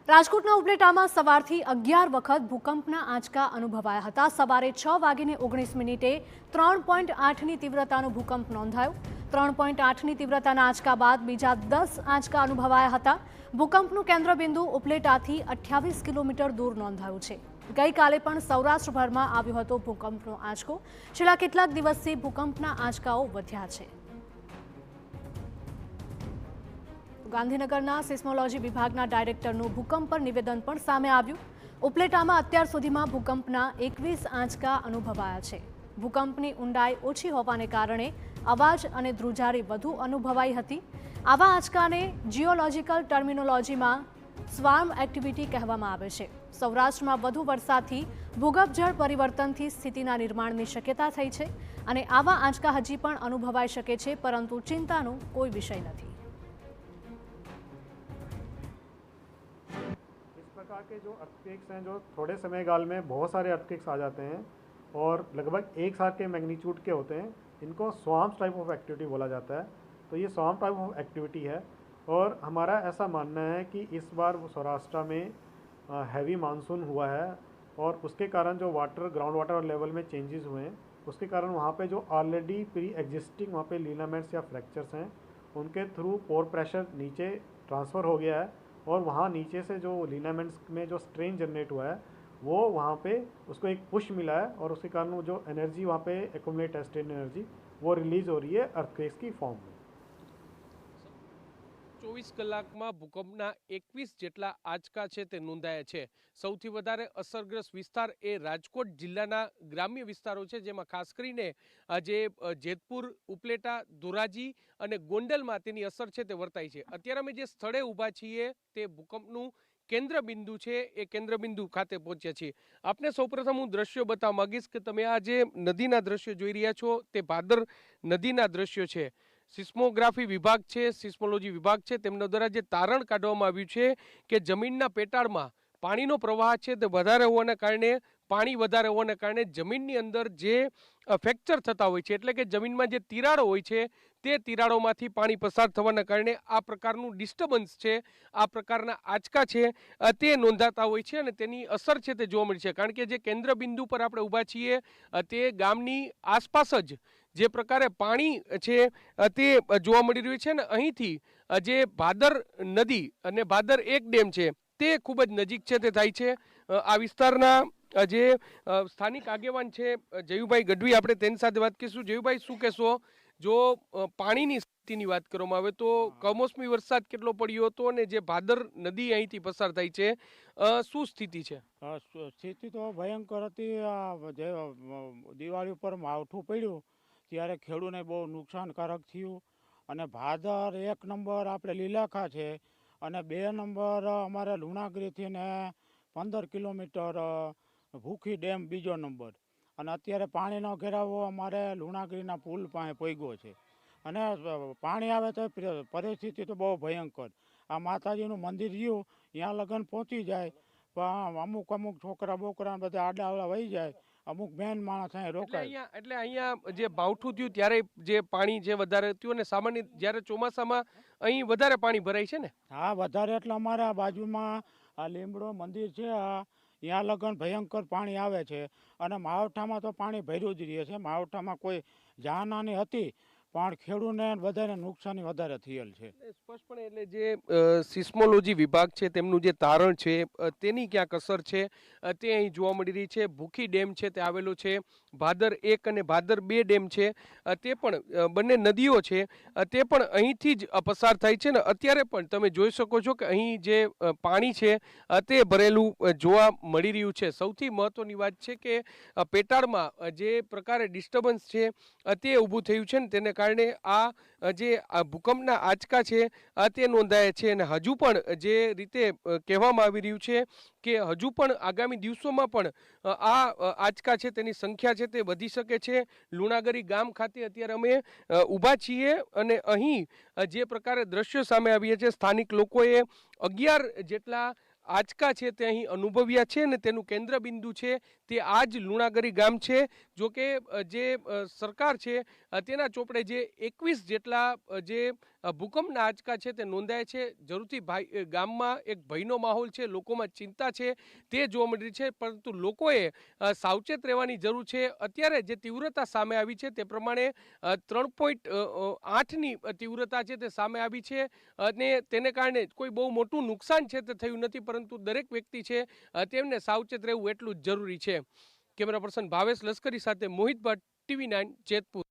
રાજકોટના ઉપલેટામાં સવારથી 11 વખત ભૂકંપના આંચકા અનુભવાયા હતા। સવારે 6:19 3.8ની તીવ્રતાનો ભૂકંપ નોંધાયો। 3.8ની તીવ્રતાના આંચકા બાદ બીજા 10 આંચકા અનુભવાયા હતા। ભૂકંપનું કેન્દ્રબિંદુ ઉપલેટાથી 28 કિલોમીટર દૂર નોંધાયું છે। ગઈકાલે પણ સૌરાષ્ટ્રભરમાં આવ્યો હતો ભૂકંપનો આંચકો। છેલ્લા કેટલાક દિવસથી ભૂકંપના આંચકાઓ વધ્યા છે। ગાંધીનગરના સિસ્મોલોજી વિભાગના ડાયરેક્ટરનું ભૂકંપ પર નિવેદન પણ સામે આવ્યું। ઉપલેટામાં અત્યાર સુધીમાં ભૂકંપના 21 આંચકા અનુભવાયા છે। ભૂકંપની ઊંડાઈ ઓછી હોવાને કારણે અવાજ અને ધ્રુજારી વધુ અનુભવાઈ હતી। આવા આંચકાને જીઓલોજીકલ ટર્મિનોલોજીમાં સ્વાર્મ એક્ટિવિટી કહેવામાં આવે છે। સૌરાષ્ટ્રમાં વધુ વરસાદથી ભૂગર્ભજળ પરિવર્તનથી સ્થિતિના નિર્માણની શક્યતા થઈ છે અને આવા આંચકા હજી પણ અનુભવાઈ શકે છે, પરંતુ ચિંતાનો કોઈ વિષય નથી। प्रकार के जो अर्थक्वेक्स हैं, जो थोड़े समय काल में बहुत सारे अर्थक्वेक्स आ जाते हैं और लगभग एक साथ के मैग्नीट्यूड के होते हैं, इनको स्वाम्स टाइप ऑफ एक्टिविटी बोला जाता है। तो ये स्वाम्प टाइप ऑफ एक्टिविटी है और हमारा ऐसा मानना है कि इस बार सौराष्ट्र में हैवी मानसून हुआ है और उसके कारण जो ग्राउंड वाटर लेवल में चेंजेस हुए हैं, उसके कारण वहाँ पे जो ऑलरेडी प्री एग्जिस्टिंग वहाँ पे लीनामेंट्स या फ्रैक्चर्स हैं, उनके थ्रू पोर प्रेशर नीचे ट्रांसफ़र हो गया है और वहाँ नीचे से जो लीनामेंट्स में जो स्ट्रेन जनरेट हुआ है वो वहाँ पे उसको एक पुश मिला है और उसके कारण वो जो एनर्जी वहाँ पे एक्युमुलेट है, स्ट्रेन एनर्जी, वो रिलीज़ हो रही है अर्थक्वेक्स की फॉर्म में। 24 કલાકમાં ભૂકંપના 21 જેટલા આંચકા છે તે નોંધાયા છે। સૌથી વધારે અસરગ્રસ્ત વિસ્તાર એ રાજકોટ જિલ્લાના ગ્રામ્ય વિસ્તારો છે, જેમાં ખાસ કરીને જે જેતપુર, ઉપલેટા, ધોરાજી અને ગોંડલમાં તેની અસર છે તે વર્તાઈ છે। અત્યારે અમે જે સ્થળે ઊભા છીએ તે ભૂકંપનું કેન્દ્રબિંદુ છે, એ કેન્દ્રબિંદુ ખાતે પહોંચ્યા છીએ। આપને સૌપ્રથમ હું દ્રશ્યો બતાવવા માંગીશ કે તમે આ જે નદીના દ્રશ્યો જોઈ રહ્યા છો તે ભાદર નદીના દ્રશ્યો છે। સિસ્મોગ્રાફી વિભાગ છે, સિસ્મોલોજી વિભાગ છે, તેમના દ્વારા જે તારણ કાઢવામાં આવ્યું છે કે જમીનના પેટાળમાં પાણીનો પ્રવાહ છે તે વધારે હોવાના કારણે જમીનની અંદર જે ફ્રેક્ચર થતા હોય છે, એટલે કે જમીનમાં જે તિરાડો હોય છે તે તિરાડોમાંથી પાણી પસાર થવાના કારણે આ પ્રકારનું ડિસ્ટર્બન્સ છે, આ પ્રકારના આંચકા છે તે નોંધાતા હોય છે અને તેની અસર છે તે જોવા મળી છે। કારણ કે જે કેન્દ્ર બિંદુ પર આપણે ઊભા છીએ તે ગામની આસપાસ જ જે પ્રકારે પાણી છે તે જોવા મળી રહ્યું છે ને અહીંથી જે ભાદર નદી અને ભાદર એક ડેમ છે તે ખૂબ જ નજીક છે તે થાય છે। આ વિસ્તારના જે સ્થાનિક આગેવાન છે જયુભાઈ ગઢવી, આપણે તેની સાથે વાત કરીશું। જયુભાઈ, શું કહેશો, જો પાણીની સ્થિતિની વાત કરવામાં આવે તો કમોસમી વરસાદ કેટલો પડ્યો હતો અને જે ભાદર નદી અહીંથી પસાર થાય છે, શું સ્થિતિ છે? સ્થિતિ તો ભયંકર હતી। જે દિવાળી ઉપર માવઠું પડ્યું ત્યારે ખેડૂને બહુ નુકસાનકારક થયું અને ભાદર 1 નંબર આપણે લીલાખા છે અને 2 નંબર અમારે લુણાગરીથી ને 15 કિલોમીટર ભૂખી ડેમ 2જો નંબર અને અત્યારે પાણીનો ઘેરાવો અમારે લુણાગરીના પુલ પાસે પહોંચ્યો છે અને પાણી આવે તો પરિસ્થિતિ તો બહુ ભયંકર। આ માતાજીનું મંદિર રહ્યું ત્યાં લગન પહોંચી જાય પણ અમુક છોકરા બોકરા બધા આડાવડા વહી જાય, અમુક મેન માણસ અહીં રોકાય। એટલે અહીંયા જે માવઠું થયું ત્યારે જે પાણી જે વધારે થયું અને સામાન્ય જ્યારે ચોમાસામાં અહીં વધારે પાણી ભરાય છે ને? હા, વધારે એટલે અમારે આ બાજુમાં આ લીમડો મંદિર છે, ત્યાં લગન ભયંકર પાણી આવે છે અને માવઠામાં તો પાણી ભર્યું જ રહે છે। માવઠામાં કોઈ જાનહાની હતી પણ ખેડૂતને વધારે નુકસાની વધારે થયેલ છે। સ્પષ્ટપણે એટલે જે સિસ્મોલોજી વિભાગ છે તેમનું જે તારણ છે તેની ક્યાંક અસર છે તે અહીં જોવા મળી રહી છે। ભૂખી ડેમ છે તે આવેલો છે, ભાદર 1 અને ભાદર 2 ડેમ છે તે પણ બંને નદીઓ છે તે પણ અહીંથી જ પસાર થાય છે ને અત્યારે પણ તમે જોઈ શકો છો કે અહીં જે પાણી છે તે ભરેલું જોવા મળી રહ્યું છે। સૌથી મહત્વની વાત છે કે પેટાળમાં જે પ્રકારે ડિસ્ટર્બન્સ છે તે ઊભું થયું છે ને તેને કારણે આ જે ભૂકંપના આંચકા છે તે નોંધાયા છે અને હજુ પણ જે રીતે કહેવામાં આવી રહ્યું છે કે હજુ પણ આગામી દિવસોમાં પણ આ આંચકા છે તેની સંખ્યા છે તે વધી શકે છે। લુણાગરી ગામ ખાતે અત્યારે અમે ઊભા છીએ અને અહીં જે પ્રકારે દ્રશ્યો સામે આવ્યા છે, સ્થાનિક લોકોએ 11 જેટલા આંચકા છે તે અહીં અનુભવ્યા છે ને તેનું કેન્દ્ર બિંદુ છે તે આ જ લુણાગરી ગામ છે। જો કે જે સરકાર છે તેના ચોપડે જે 21 જેટલા જે ભૂકંપના આંચકા છે તે નોંધાય છે. જરૂરથી ગામમાં એક ભયનો માહોલ છે, લોકોમાં ચિંતા છે તે જોવા મળી રહી છે, પરંતુ લોકોએ સાવચેત રહેવાની જરૂર છે. અત્યારે જે તીવ્રતા સામે આવી છે તે પ્રમાણે 3.8ની તીવ્રતા છે તે સામે આવી છે અને તેને કારણે કોઈ બહુ મોટું નુકસાન છે તે થયું નથી, પરંતુ દરેક વ્યક્તિ છે તેમને સાવચેત રહેવું એટલું જ જરૂરી છે. કેમેરા પર્સન ભાવેશ લશ્કરી સાથે મોહિત ભટ્ટ, TV9 જેતપુર.